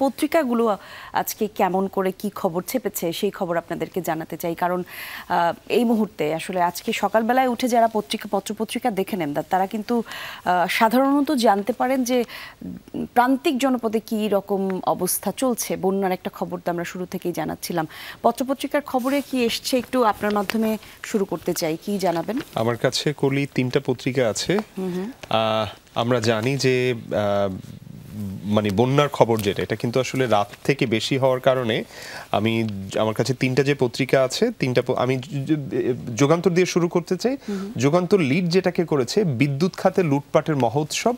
পত্রিকাগুলো আজকে কেমন করে কি খবর ছেপেছে সেই খবর আপনাদেরকে জানাতে চাই, কারণ এই মুহূর্তে আসলে আজকে সকালবেলায় উঠে যারা পত্রপত্রিকা দেখে নেন তারা কিন্তু সাধারণত জানতে পারেন যে প্রান্তিক জনপদে কি রকম অবস্থা চলছে। বন্যার একটা খবর তো আমরা শুরু থেকেই জানাচ্ছিলাম। পত্রপত্রিকার খবরে কি এসছে একটু আপনার মাধ্যমে শুরু করতে চাই, কি জানাবেন? আমার কাছে কলি 3টা পত্রিকা আছে। আমরা জানি যে মানে বন্যার খবর যেটা, এটা কিন্তু আসলে রাত থেকে বেশি হওয়ার কারণে আমার কাছে 3টা যে পত্রিকা আছে, 3টা আমি যুগান্তর দিয়ে শুরু করতে চাই। যুগান্তর লিড যেটাকে করেছে, বিদ্যুৎ খাতে লুটপাটের মহোৎসব,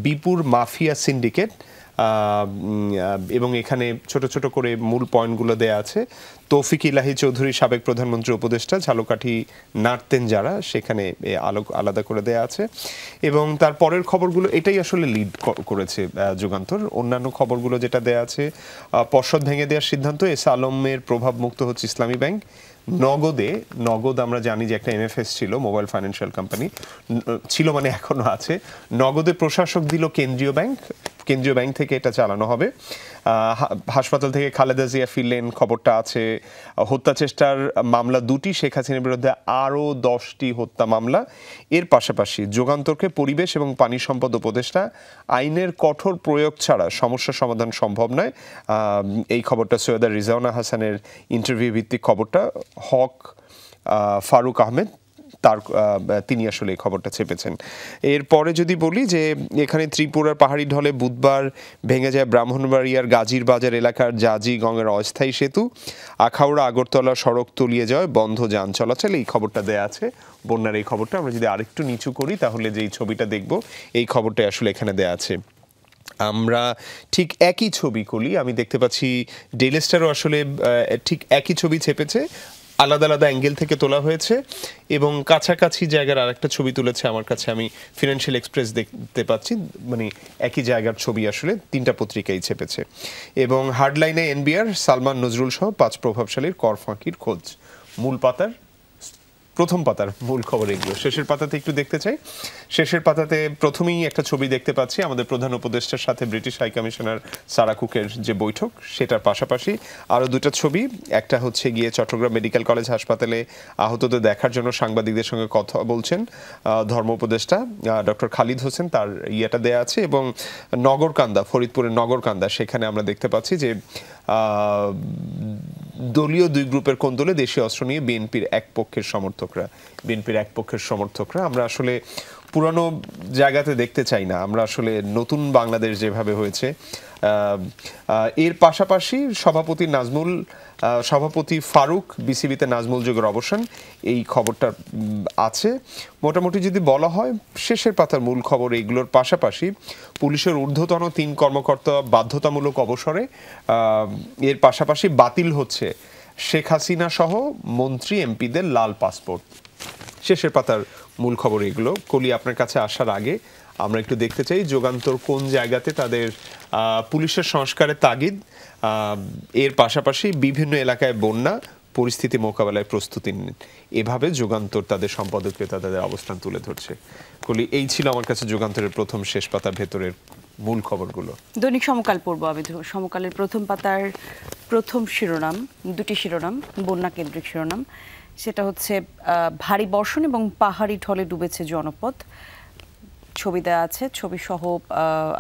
বিপুর মাফিয়া সিন্ডিকেট, এবং এখানে ছোট ছোট করে মূল পয়েন্টগুলো দেয়া আছে। তৌফিক ইলাহি চৌধুরী সাবেক প্রধানমন্ত্রী উপদেষ্টা, ঝালকাঠি নাড়তেন যারা, সেখানে আলাদা করে দেয়া আছে। এবং তার পরের খবরগুলো এটাই আসলে লিড করেছে যুগান্তর। অন্যান্য খবরগুলো যেটা দেয়া আছে, পর্ষদ ভেঙে দেওয়ার সিদ্ধান্ত, এস আলমের প্রভাব মুক্ত হচ্ছে ইসলামী ব্যাংক, নগদ আমরা জানি যে একটা এমএফএস ছিল, মোবাইল ফাইন্যান্সিয়াল কোম্পানি ছিল, মানে এখনো আছে। নগদে প্রশাসক দিল কেন্দ্রীয় ব্যাংক থেকে এটা চালানো হবে। হাসপাতাল থেকে খালেদা জিয়া ফিরলেন, খবরটা আছে। হত্যা চেষ্টার মামলা 2টি, শেখ হাসিনার বিরুদ্ধে আরও 10টি হত্যা মামলা। এর পাশাপাশি যুগান্তরকে পরিবেশ এবং পানি সম্পদ উপদেষ্টা, আইনের কঠোর প্রয়োগ ছাড়া সমস্যা সমাধান সম্ভব নয়। এই খবরটা সৈয়দা রিজওয়ানা হাসানের ইন্টারভিউ ভিত্তিক খবরটা, হক ফারুক আহমেদ তিনি আসলে এই খবরটা ছেপেছেন। এরপরে যদি বলি যে এখানে ত্রিপুরার পাহাড়ি ঢলে বুধবার ভেঙে যায় ব্রাহ্মণবাড়িয়ার গাজীর বাজার এলাকার জাজি গঙ্গের অস্থায়ী সেতু, আখাউড়া আগরতলা সড়ক তলিয়ে যায়, বন্ধ যান চলাচল। এই খবরটা দেয়া আছে বন্যার। এই খবরটা আমরা যদি আরেকটু নিচু করি তাহলে যেই ছবিটা দেখব, এই খবরটা আসলে এখানে দেয়া আছে। আমরা ঠিক একই ছবি করি, আমি দেখতে পাচ্ছি ডেইলি স্টারও আসলে ঠিক একই ছবি ছেপেছে, আলাদা আলাদা অ্যাঙ্গেল থেকে তোলা হয়েছে এবং কাছাকাছি জায়গার আরেকটা ছবি তুলেছে আমার কাছে। আমি ফিনান্সিয়াল এক্সপ্রেস দেখতে পাচ্ছি, মানে একই জায়গার ছবি আসলে 3টা পত্রিকাই ছেপেছে। এবং হার্ডলাইনে এনবিআর, সালমান নজরুল সহ 5 প্রভাবশালীর কর ফাঁকির খোঁজ। প্রথম পাতার মূল খবর এগুলো। শেষের পাতাতে একটু দেখতে চাই। শেষের পাতাতে প্রথমেই একটা ছবি দেখতে পাচ্ছি, আমাদের প্রধান উপদেষ্টার সাথে ব্রিটিশ হাই কমিশনার সারা কুকের যে বৈঠক, সেটার পাশাপাশি আরও 2টা ছবি। একটা হচ্ছে গিয়ে চট্টগ্রাম মেডিকেল কলেজ হাসপাতালে আহতদের দেখার জন্য সাংবাদিকদের সঙ্গে কথা বলছেন ধর্ম উপদেষ্টা ডক্টর খালিদ হোসেন, তার ইয়েটা দেয়া আছে। এবং নগরকান্দা, ফরিদপুরের নগরকান্দা, সেখানে আমরা দেখতে পাচ্ছি যে দলীয় 2 গ্রুপের কোন্দলে দেশীয় অস্ত্র নিয়ে বিএনপির এক পক্ষের সমর্থকরা। আমরা আসলে পুরানো জায়গাতে দেখতে চাই না, আমরা আসলে নতুন বাংলাদেশ যেভাবে হয়েছে। এর পাশাপাশি সভাপতি ফারুক, বিসিবিতে নাজমুল যোগের অবসান, এই খবরটা আছে। মোটামুটি যদি বলা হয় শেষের পাতার মূল খবর এইগুলোর পাশাপাশি পুলিশের ঊর্ধ্বতন 3 কর্মকর্তা বাধ্যতামূলক অবসরে, এর পাশাপাশি বাতিল হচ্ছে শেখ হাসিনা সহ মন্ত্রী এমপিদের লাল পাসপোর্ট। শেষের পাতার মূল খবর এগুলো। কলি, আপনার কাছে আসার আগে আমরা একটু দেখতে চাই যুগান্তর কোন জায়গাতে তাদের পুলিশের সংস্কারের তাগিদ, এর পাশাপাশি বিভিন্ন এলাকায় বন্যা পরিস্থিতি মোকাবেলায় প্রস্তুতি নিন, এভাবে যুগান্তর তাদের সম্পাদকীয়তা তাদের অবস্থান তুলে ধরছে। কলি, এই ছিল আমার কাছে যুগান্তরের প্রথম শেষ পাতার ভেতরের মূল খবরগুলো। দৈনিক সমকাল পড়ব আমি। সমকালের প্রথম পাতার প্রথম শিরোনাম, 2টি শিরোনাম, বন্যা কেন্দ্রিক শিরোনাম। সেটা হচ্ছে ভারী বর্ষণ এবং পাহাড়ি ঢলে ডুবেছে জনপদ। ছবি দেওয়া আছে, ছবি সহ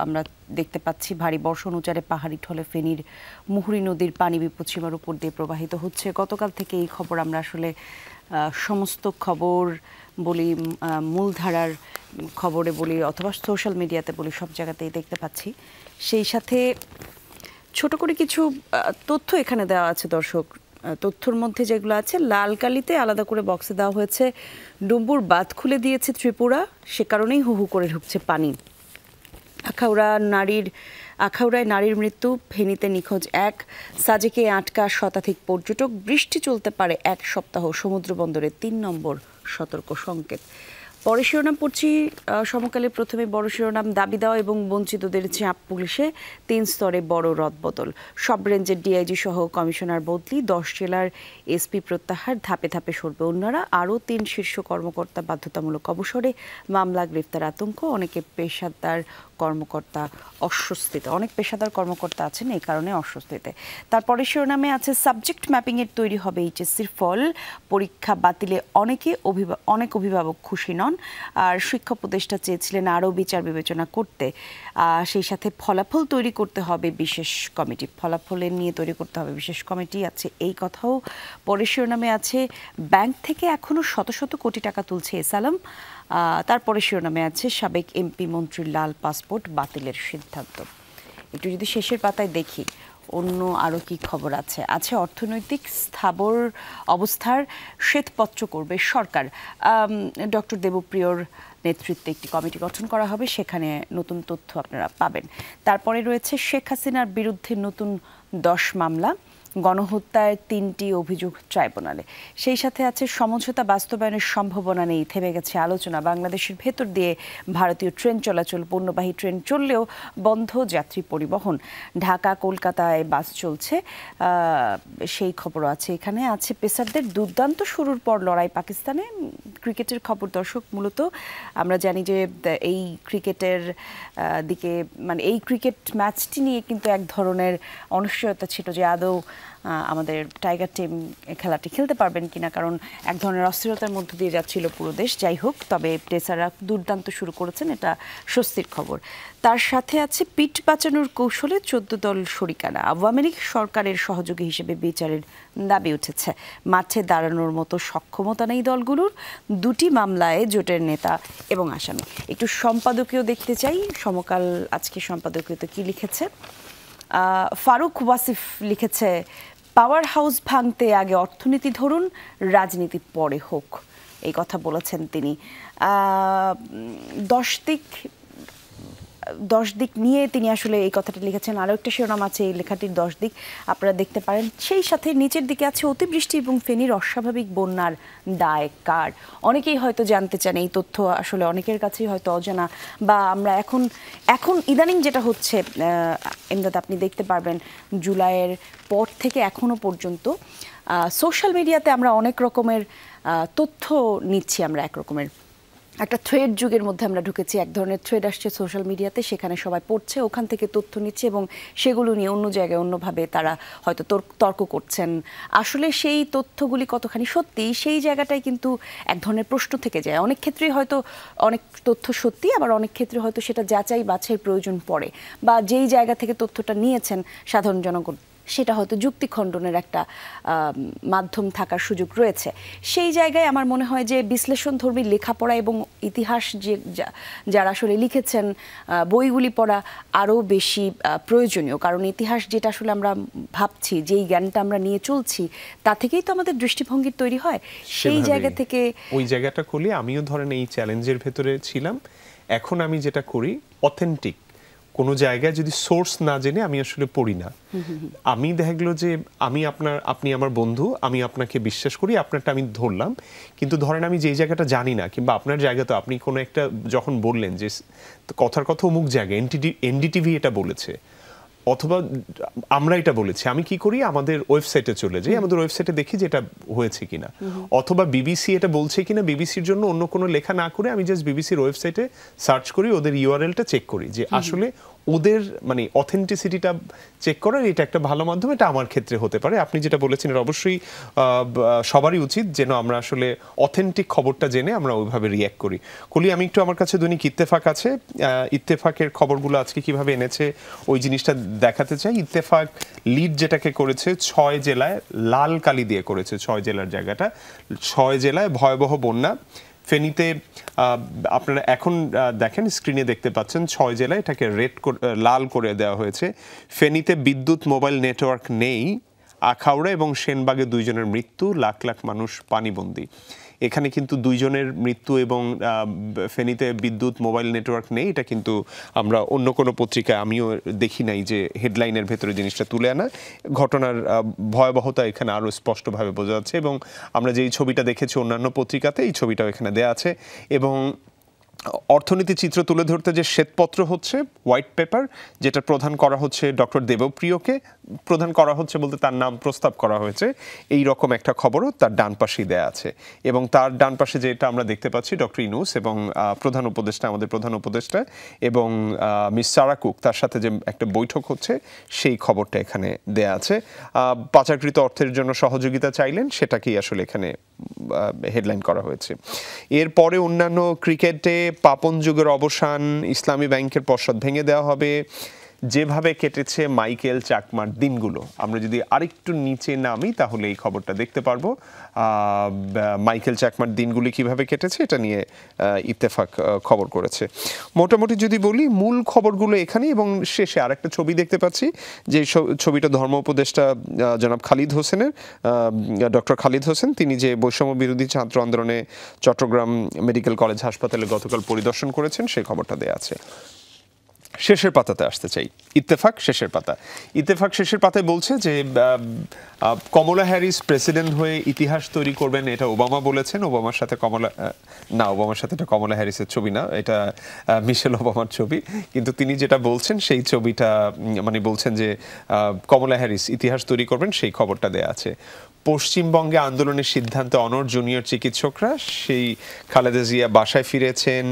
আমরা দেখতে পাচ্ছি ভারী বর্ষণ উজাড়ে পাহাড়ি ঢলে ফেনীর মুহুরী নদীর পানি বিপদসীমার উপর দিয়ে প্রবাহিত হচ্ছে। গতকাল থেকে এই খবর আমরা আসলে সমস্ত খবর বলি, মূলধারার খবরে বলি অথবা সোশ্যাল মিডিয়াতে বলি, সব জায়গাতেই দেখতে পাচ্ছি। সেই সাথে ছোট করে কিছু তথ্য এখানে দেওয়া আছে দর্শক। তথ্যর মধ্যে যেগুলো আছে, লাল কালিতে আলাদা করে বক্সে দেওয়া হয়েছে ডুম্বুর বাঁধ খুলে দিয়েছে ত্রিপুরা, সে কারণেই হু হু করে ঢুকছে পানি। আখাউড়ায় নারীর মৃত্যু, ফেনীতে নিখোঁজ 1, সাজেকে আটকা শতাধিক পর্যটক, বৃষ্টি চলতে পারে 1 সপ্তাহ, সমুদ্র বন্দরে 3 নম্বর সতর্ক সংকেত। পরে শিরোনাম পড়ছি সমকালে প্রথমে বড় শিরোনাম দাবি দেওয়া এবং বঞ্চিতদের চাপ পুলিশে 3 স্তরে বড় রদবদল, সব রেঞ্জের ডিআইজি সহ কমিশনার বদলি, 10 জেলার এসপি প্রত্যাহার, ধাপে ধাপে সরবে অন্যরা, আরও 3 শীর্ষ কর্মকর্তা বাধ্যতামূলক অবসরে, মামলা গ্রেফতার আতঙ্ক, অনেক পেশাদার কর্মকর্তা আছেন এই কারণে অস্বস্তিতে। তারপরে শিরোনামে আছে সাবজেক্ট ম্যাপিং এর তৈরি হবে এইচএসসির ফল, পরীক্ষা বাতিলে অনেক অভিভাবক খুশি নন, আর শিক্ষা উপদেষ্টা চেয়েছিলেন আরও বিচার বিবেচনা করতে, সেই সাথে ফলাফল তৈরি করতে হবে বিশেষ কমিটি, ফলাফলের নিয়ে তৈরি করতে হবে বিশেষ কমিটি আছে এই কথাও। পরের শিরোনামে আছে ব্যাংক থেকে এখনো শত শত কোটি টাকা তুলছে এসালাম। তারপরে শিরোনামে আছে সাবেক এমপি মন্ত্রীর লাল পাসপোর্ট বাতিলের সিদ্ধান্ত। একটু যদি শেষের পাতায় দেখি অন্য আরও কি খবর আছে। অর্থনৈতিক স্থাবর অবস্থার শ্বেতপত্র করবে সরকার, ডক্টর দেবপ্রিয়র নেতৃত্বে একটি কমিটি গঠন করা হবে, সেখানে নতুন তথ্য আপনারা পাবেন। তারপরে রয়েছে শেখ হাসিনার বিরুদ্ধে নতুন 10 মামলা, গণহত্যার 3টি অভিযোগ ট্রাইব্যুনালে, সেই সাথে আছে সমঝোতা বাস্তবায়নের সম্ভাবনা নেই, থেমে গেছে আলোচনা, বাংলাদেশের ভেতর দিয়ে ভারতীয় ট্রেন চলাচল, পণ্যবাহী ট্রেন চললেও বন্ধ যাত্রী পরিবহন, ঢাকা কলকাতায় বাস চলছে, সেই খবরও আছে। এখানে আছে পেসারদের দুর্দান্ত শুরুর পর লড়াই পাকিস্তানে। ক্রিকেটের খবর দর্শক, মূলত আমরা জানি যে এই ক্রিকেটের দিকে মানে এই ক্রিকেট ম্যাচটি নিয়ে কিন্তু এক ধরনের অনিশ্চয়তা ছিল যে আদৌ আমাদের টাইগার টিম খেলাটি খেলতে পারবেন কিনা, কারণ এক ধরনের অস্থিরতার মধ্য দিয়ে যাচ্ছিল পুরো দেশ। যাই হোক, তবে পেসাররা দুর্দান্ত শুরু করেছেন, এটা স্বস্তির খবর। তার সাথে আছে পিঠ বাঁচানোর কৌশলে 14 দল শরিকানা, আওয়ামী লীগ সরকারের সহযোগী হিসেবে বিচারের দাবি উঠেছে, মাঠে দাঁড়ানোর মতো সক্ষমতা নেই দলগুলোর, 2টি মামলায় জোটের নেতা এবং আসামি। একটু সম্পাদকীয় দেখতে চাই, সমকাল আজকে সম্পাদকীয়তে কি লিখেছে। ফারুক ওয়াসিফ লিখেছে, পাওয়ার হাউস ভাঙতে আগে অর্থনীতি ধরুন, রাজনীতি পরে হোক, এই কথা বলেছেন তিনি। 10 দিক নিয়ে তিনি আসলে এই কথাটা লিখেছেন। আরও একটা শিরোনাম আছে এই লেখাটির, 10 দিক, আপনারা দেখতে পারেন। সেই সাথে নিচের দিকে আছে অতিবৃষ্টি এবং ফেনীর অস্বাভাবিক বন্যার দায় কার। অনেকেই হয়তো জানতে চান এই তথ্য, আসলে অনেকের কাছেই হয়তো অজানা, বা আমরা এখন ইদানিং যেটা হচ্ছে, এমদাদ আপনি দেখতে পারবেন জুলাইয়ের পর থেকে এখনো পর্যন্ত সোশ্যাল মিডিয়াতে আমরা অনেক রকমের তথ্য নিচ্ছি, আমরা এক রকমের একটা থ্রেড যুগের মধ্যে আমরা ঢুকেছি। এক ধরনের থ্রেড আসছে সোশ্যাল মিডিয়াতে, সেখানে সবাই পড়ছে, ওখান থেকে তথ্য নিচ্ছে এবং সেগুলো নিয়ে অন্য জায়গায় অন্যভাবে তারা হয়তো তর্ক করছেন। আসলে সেই তথ্যগুলি কতখানি সত্যি, সেই জায়গাটায় কিন্তু এক ধরনের প্রশ্ন থেকে যায়। অনেক ক্ষেত্রেই হয়তো অনেক তথ্য সত্যি, আবার অনেক ক্ষেত্রে হয়তো সেটা যাচাই বাছাই প্রয়োজন পড়ে, বা যেই জায়গা থেকে তথ্যটা নিয়েছেন সাধারণ জনগণ সেটা হয়তো যুক্তি খণ্ডনের একটা মাধ্যম থাকার সুযোগ রয়েছে। সেই জায়গায় আমার মনে হয় যে বিশ্লেষণধর্মী লেখাপড়া এবং ইতিহাস যারা আসলে লিখেছেন বইগুলি পড়া আরও বেশি প্রয়োজনীয়, কারণ ইতিহাস যেটা আসলে আমরা ভাবছি, যেই জ্ঞানটা আমরা নিয়ে চলছি, তা থেকেই তো আমাদের দৃষ্টিভঙ্গি তৈরি হয়। সেই জায়গা থেকে ওই জায়গাটা করলে আমিও ধরেন এই চ্যালেঞ্জের ভেতরে ছিলাম। এখন আমি যেটা করি, অথেন্টিক কোনো জায়গায় যদি সোর্স না জেনে আমি আসলে পড়ি না। আমি দেখা গেলো যে আপনি আমার বন্ধু, আমি আপনাকে বিশ্বাস করি, আপনারটা আমি ধরলাম, কিন্তু ধরেন আমি যেই জায়গাটা জানি না, কিংবা আপনার জায়গাতে আপনি কোনো একটা যখন বললেন যে কথার কথা অমুক জায়গায় এনডিটিভি এটা বলেছে, অথবা আমরা এটা বলেছি, আমি কি করি, আমাদের ওয়েবসাইটে চলে যাই, আমাদের ওয়েবসাইটে দেখি যে এটা হয়েছে কিনা, অথবা বিবিসি এটা বলছে কিনা, বিবিসির জন্য অন্য কোনো লেখা না করে আমি জাস্ট বিবিসির ওয়েবসাইটে সার্চ করি, ওদের ইউআরএলটা চেক করি যে আসলে ওদের মানে অথেন্টিসিটিটা চেক করার এটা একটা ভালো মাধ্যম। এটা আমার ক্ষেত্রে হতে পারে। আপনি যেটা বলেছেন এটা অবশ্যই সবারই উচিত, যেন আমরা আসলে অথেন্টিক খবরটা জেনে আমরা ওইভাবে রিয়্যাক্ট করি। কলি, আমি একটু, আমার কাছে দৈনিক ইত্তেফাক আছে, ইত্তেফাকের খবরগুলো আজকে কিভাবে এনেছে ওই জিনিসটা দেখাতে চাই। ইত্তেফাক লিড যেটাকে করেছে 6 জেলায় লাল কালি দিয়ে করেছে, 6 জেলার জায়গাটা, 6 জেলায় ভয়াবহ বন্যা। ফেনীতে আপনারা এখন দেখেন স্ক্রিনে দেখতে পাচ্ছেন 6 জেলায় এটাকে লাল করে দেওয়া হয়েছে। ফেনীতে বিদ্যুৎ মোবাইল নেটওয়ার্ক নেই, আখাউড়া এবং সেনবাগে 2 জনের মৃত্যু, লাখ লাখ মানুষ পানিবন্দী। এখানে কিন্তু 2 জনের মৃত্যু এবং ফেনীতে বিদ্যুৎ মোবাইল নেটওয়ার্ক নেই, এটা কিন্তু আমরা অন্য কোনো পত্রিকায় আমিও দেখি নাই যে হেডলাইনের ভেতরে জিনিসটা তুলে আনা। ঘটনার ভয়াবহতা এখানে আরও স্পষ্টভাবে বোঝা যাচ্ছে এবং আমরা যেই ছবিটা দেখেছি অন্যান্য পত্রিকাতে এই ছবিটাও এখানে দেয়া আছে। এবং অর্থনীতি চিত্র তুলে ধরতে যে শ্বেতপত্র হচ্ছে, হোয়াইট পেপার, যেটা প্রদান করা হচ্ছে ডক্টর দেবপ্রিয়কে, প্রদান করা হচ্ছে বলতে তার নাম প্রস্তাব করা হয়েছে, এই রকম একটা খবরও তার ডান পাশেই দেয়া আছে। এবং তার ডান পাশে যেটা আমরা দেখতে পাচ্ছি ডক্টর ইনুস এবং প্রধান উপদেষ্টা, আমাদের প্রধান উপদেষ্টা এবং মিস সারা কুক, তার সাথে যে একটা বৈঠক হচ্ছে সেই খবরটা এখানে দেয়া আছে। পাচারকৃত অর্থের জন্য সহযোগিতা চাইলেন, সেটাকেই আসলে এখানে হেডলাইন করা হয়েছে। এরপরে অন্যান্য ক্রিকেটে পাপন যুগের অবসান, ইসলামী ব্যাংকের পর্ষদ ভেঙে দেওয়া হবে, যেভাবে কেটেছে মাইকেল চাকমার দিনগুলো, আমরা যদি আরেকটু নিচে নামি তাহলে এই খবরটা দেখতে পারবো। মাইকেল চাকমার দিনগুলি কিভাবে কেটেছে এটা নিয়ে ইত্তেফাক খবর করেছে। মোটামুটি যদি বলি মূল খবরগুলো এখানে, এবং শেষে আরেকটা ছবি দেখতে পাচ্ছি, যে ছবিটা ধর্ম উপদেষ্টা জনাব খালিদ হোসেনের, ডক্টর খালিদ হোসেন, তিনি যে বৈষম্য বিরোধী ছাত্র আন্দোলনে চট্টগ্রাম মেডিকেল কলেজ হাসপাতালে গতকাল পরিদর্শন করেছেন, সেই খবরটা দেয়া আছে। শেষের পাতাতে আসতে চাই, ইত্তেফাক শেষের পাতা। ইত্তেফাক শেষের পাতায় বলছে যে কমলা হ্যারিস প্রেসিডেন্ট হয়ে ইতিহাস তৈরি করবেন, এটা ওবামা বলেছেন। ওবামার সাথে ওবামার সাথে এটা কমলা হ্যারিসের ছবি না, এটা মিশেল ওবামার ছবি। কিন্তু তিনি যেটা বলছেন সেই ছবিটা, মানে বলছেন যে কমলা হ্যারিস ইতিহাস তৈরি করবেন, সেই খবরটা দেয়া আছে। পশ্চিমবঙ্গে আন্দোলনের সিদ্ধান্তে অনড় জুনিয়র চিকিৎসকরা, সেই খালেদা জিয়া বাসায় ফিরেছেন।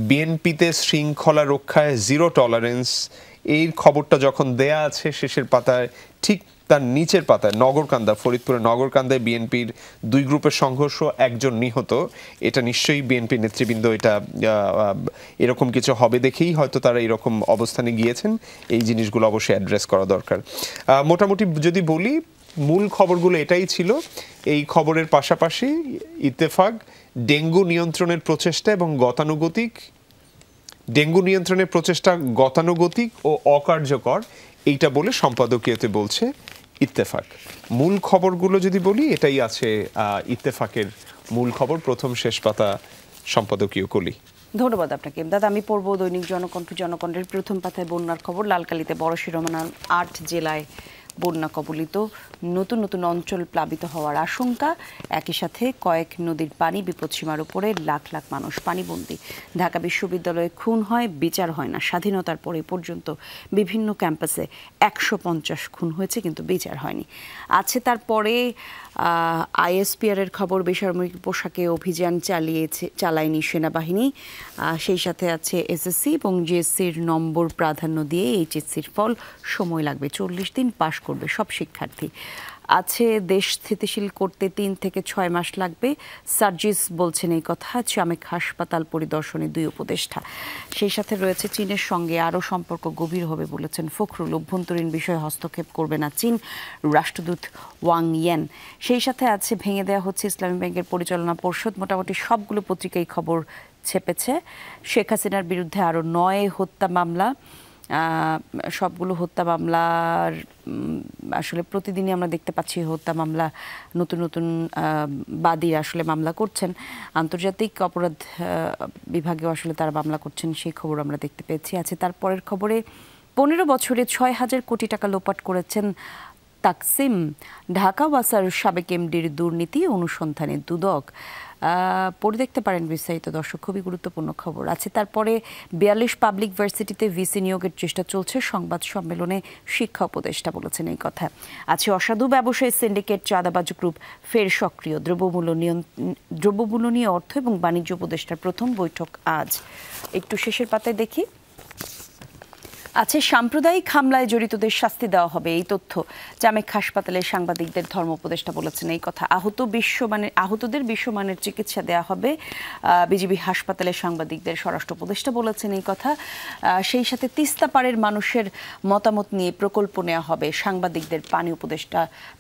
বিএনপিতে শৃঙ্খলা রক্ষায় জিরো টলারেন্স, এই খবরটা যখন দেয়া আছে শেষের পাতায়, ঠিক তার নিচের পাতায় নগরকান্দা, ফরিদপুরের নগরকান্দায় বিএনপির 2 গ্রুপের সংঘর্ষ, 1 জন নিহত। এটা নিশ্চয়ই বিএনপি নেতৃবৃন্দ এটা এরকম কিছু হবে দেখেই হয়তো তারা এরকম অবস্থানে গিয়েছেন। এই জিনিসগুলো অবশ্যই অ্যাড্রেস করা দরকার। মোটামুটি যদি বলি মূল খবরগুলো এটাই ছিল। এই খবরের পাশাপাশি ইত্তেফাক ডেঙ্গু নিয়ন্ত্রণের প্রচেষ্টা এবং গতানুগতিক ও অকার্যকর, এইটা বলে সম্পাদকীয়তে বলছে ইত্তেফাক। মূল খবরগুলো যদি বলি এটাই আছে ইত্তেফাকের মূল খবর, প্রথম শেষ পাতা সম্পাদকীয় কলি। ধন্যবাদ আপনাকে ইমদাদ। আমি পড়ব দৈনিক জনকণ্ঠের প্রথম পাতায় বন্যার খবর। লালকালিতে বড় শিরোনাম, 8 জেলায় বন্যা কবলিত, নতুন নতুন অঞ্চল প্লাবিত হওয়ার আশঙ্কা, একই সাথে কয়েক নদীর পানি বিপদসীমার উপরে, লাখ লাখ মানুষ পানিবন্দী। ঢাকা বিশ্ববিদ্যালয়ে খুন হয়, বিচার হয় না। স্বাধীনতার পরে পর্যন্ত বিভিন্ন ক্যাম্পাসে 150 খুন হয়েছে, কিন্তু বিচার হয়নি। আছে তারপরে আইএসপিআর এর খবর, বেসামরিক পোশাকে অভিযান চালায়নি সেনাবাহিনী। সেই সাথে আছে এসএসসি এবং জিএসসির নম্বর প্রাধান্য দিয়ে এইচএসসির ফল, সময় লাগবে 40 দিন, পাশ করবে সব শিক্ষার্থী। আছে দেশ স্থিতিশীল করতে 3 থেকে 6 মাস লাগবে, সার্জিস বলছেন এই কথা। চামেক হাসপাতাল পরিদর্শনে 2 উপদেষ্টা। সেই সাথে রয়েছে চীনের সঙ্গে আরও সম্পর্ক গভীর হবে বলেছেন ফখরুল। অভ্যন্তরীণ বিষয়ে হস্তক্ষেপ করবে না চীন, রাষ্ট্রদূত ওয়াং ইয়েন। সেই সাথে আছে ভেঙে দেওয়া হচ্ছে ইসলামী ব্যাংকের পরিচালনা পর্ষদ। মোটামুটি সবগুলো পত্রিকায় খবর ছেপেছে। শেখ হাসিনার বিরুদ্ধে আরও 9 হত্যা মামলা। সবগুলো হত্যা মামলার আসলে প্রতিদিনই আমরা দেখতে পাচ্ছি হত্যা মামলা, নতুন নতুন বাদীরা আসলে মামলা করছেন। আন্তর্জাতিক অপরাধ বিভাগেও আসলে তারা মামলা করছেন, সেই খবর আমরা দেখতে পেয়েছি। আছে তারপরের খবরে 15 বছরে 6,000 কোটি টাকা লোপাট করেছেন তাকসিম। ঢাকা ওয়াসার সাবেক এমডির দুর্নীতি অনুসন্ধানে দুদক। পড়ে দেখতে পারেন বিস্তারিত দর্শক, খুবই গুরুত্বপূর্ণ খবর। আছে তারপরে 42 পাবলিক ভার্সিটিতে ভিসি নিয়োগের চেষ্টা চলছে, সংবাদ সম্মেলনে শিক্ষা উপদেষ্টা বলেছেন এই কথা। আছে অসাধু ব্যবসায়ী সিন্ডিকেট, চাঁদাবাজ গ্রুপ ফের সক্রিয়। দ্রব্যমূল্য নিয়ে অর্থ এবং বাণিজ্য উপদেষ্টার প্রথম বৈঠক আজ। একটু শেষের পাতায় দেখি। আছে সাম্প্রদায়িক হামলায় জড়িতদের শাস্তি দেওয়া হবে, এই তথ্য চামেক হাসপাতালের সাংবাদিকদের ধর্ম উপদেষ্টা বলেছেন এই কথা। আহতদের বিশ্বমানের চিকিৎসা দেওয়া হবে, বিজিবি হাসপাতালের সাংবাদিকদের স্বরাষ্ট্র উপদেষ্টা বলেছেন এই কথা। সেই সাথে তিস্তা পাড়ের মানুষের মতামত নিয়ে প্রকল্প নেওয়া হবে, সাংবাদিকদের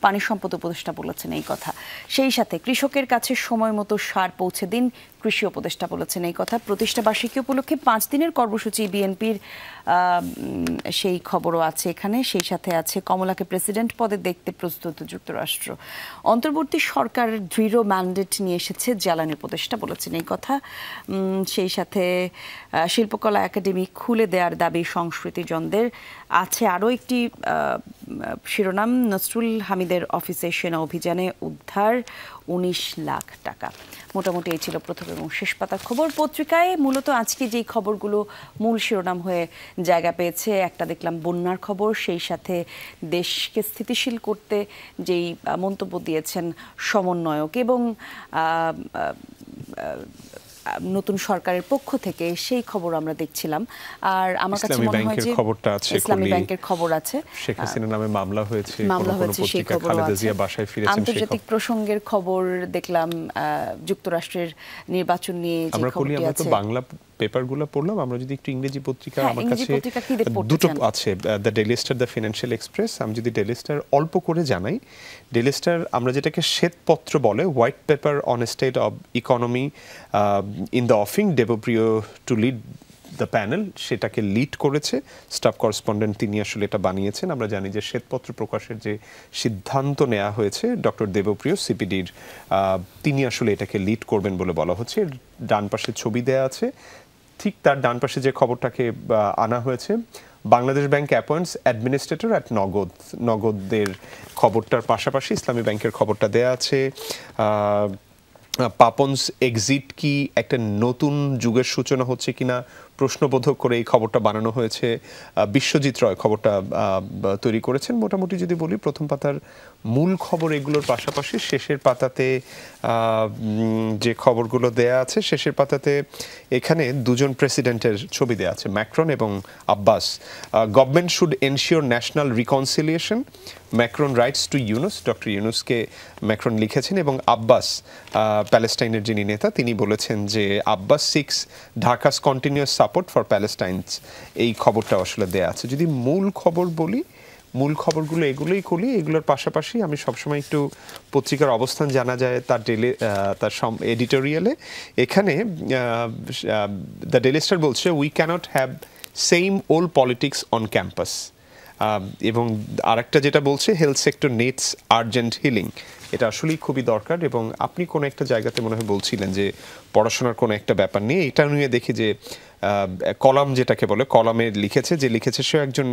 পানি সম্পদ উপদেষ্টা বলেছেন এই কথা। সেই সাথে কৃষকের কাছে সময় মতো সার পৌঁছে দিন, কৃষি উপদেষ্টা বলেছেন এই কথা। প্রতিষ্ঠাবার্ষিকী উপলক্ষে 5 দিনের কর্মসূচি বিএনপির সেই খবরও আছে এখানে। সেই সাথে আছে কমলাকে প্রেসিডেন্ট পদে দেখতে প্রস্তুত যুক্তরাষ্ট্র। অন্তর্বর্তী সরকার দৃঢ় ম্যান্ডেট নিয়ে এসেছে, জ্বালানি উপদেষ্টা বলেছেন এই কথা। সেই সাথে শিল্পকলা একাডেমি খুলে দেওয়ার দাবি সংস্কৃতিজনদের। আছে আরও একটি শিরোনাম, নসরুল হামিদের অফিসে সেনা অভিযানে উদ্ধার 19 লাখ টাকা। মোটামুটি এই ছিল প্রথম এবং শেষ পাতার খবর। পত্রিকায় মূলত আজকে যেই খবরগুলো মূল শিরোনাম হয়ে জায়গা পেয়েছে, একটা দেখলাম বন্যার খবর, সেই সাথে দেশকে স্থিতিশীল করতে যেই মন্তব্য দিয়েছেন সমন্বয়ক এবং নতুন সরকারের পক্ষ থেকে, সেই খবর আমরা দেখছিলাম। আর আমার কাছে মনে হয় যে ইসলামী ব্যাংকের খবর আছে, শেখ হাসিনা নামে মামলা হয়েছে, সেই খবর আছে। আন্তর্জাতিক প্রসঙ্গের খবর দেখলাম, যুক্তরাষ্ট্রের নির্বাচন নিয়ে যে খবরটি আছে। বাংলা পেপারগুলো পড়লাম, আমরা যদি একটু ইংরেজি পত্রিকা, আমার কাছে দুটো আছে, the Daily star, the financial express. আমি যদি ডেইলি স্টার অল্প করে জানাই, ডেইলি স্টার আমরা যেটাকে শ্বেতপত্র বলে, white paper on state of economy in the offing, Debapriya to lead the panel, সেটাকে লিড করেছে স্টাফ করেসপন্ডেন্ট, তিনি আসলে এটা বানিয়েছেন। আমরা জানি যে শ্বেতপত্র প্রকাশের যে সিদ্ধান্ত নেওয়া হয়েছে ডক্টর দেবপ্রিয় সিপিডির, তিনি আসলে এটাকে লিড করবেন বলে বলা হচ্ছে। ডান পাশে ছবি দেয়া আছে, ঠিক তার ডান পাশে যে খবরটাকে আনা হয়েছে, বাংলাদেশ ব্যাংক অ্যাপয়েন্টস অ্যাডমিনিস্ট্রেটর অ্যাট নগদ, নগদের খবরটার পাশাপাশি ইসলামী ব্যাংকের খবরটা দেয়া আছে। পাপনস এক্সিট কি একটা নতুন যুগের সূচনা হচ্ছে কিনা প্রশ্নবোধক করে এই খবরটা বানানো হয়েছে। বিশ্বজিৎ রয় খবরটা তৈরি করেছেন। মোটামুটি যদি বলি, প্রথম পাতার মূল খবর এগুলোর পাশাপাশি শেষের পাতাতে যে খবরগুলো দেয়া আছে, শেষের পাতাতে এখানে দুজন প্রেসিডেন্টের ছবি দেয়া আছে, ম্যাক্রন এবং Abbas. Government should ensure national reconciliation, Macron writes to Yunus, doctor ইউনুসকে ম্যাক্রন লিখেছেন। এবং আব্বাস, প্যালেস্টাইনের যিনি নেতা, তিনি বলেছেন যে Abbas seeks Dhaka's continuous support for Palestinians, এই খবরটা আসলে দেয়া আছে। যদি মূল খবর বলি, মূল খবরগুলো এগুলোই করি। এগুলোর পাশাপাশি আমি সবসময় একটু পত্রিকার অবস্থান জানা যায় তার এডিটোরিয়ালে। এখানে দ্য ডেইলি স্টার বলছে, we can't have same old politics on campus. এবং আরেকটা যেটা বলছে, health sector needs urgent healing. এটা আসলেই খুবই দরকার। এবং আপনি কোনো একটা জায়গাতে মনে হয় বলছিলেন যে পড়াশোনার কোনো একটা ব্যাপার নিয়ে, এটা নিয়ে দেখি যে কলাম যেটাকে বলে, কলামে লিখেছে, যে লিখেছে সে একজন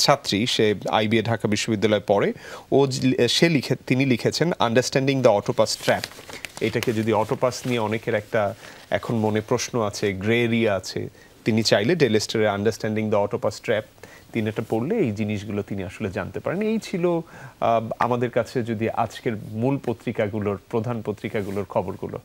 ছাত্রী, সে আইবিএ ঢাকা বিশ্ববিদ্যালয়ে পড়ে। তিনি লিখেছেন আন্ডারস্ট্যান্ডিং দ্য অটোপাস ট্র্যাপ। এটাকে যদি অটোপাস নিয়ে অনেকের একটা এখন মনে প্রশ্ন আছে, গ্রে এরিয়া আছে, তিনি চাইলে ডেইলি স্টারের আন্ডারস্ট্যান্ডিং দ্য অটোপাস ট্র্যাপ, তিনি এটা পড়লে এই জিনিসগুলো তিনি আসলে জানতে পারেন। এই ছিল আমাদের কাছে যদি আজকের মূল পত্রিকাগুলোর, প্রধান পত্রিকাগুলোর খবরগুলো।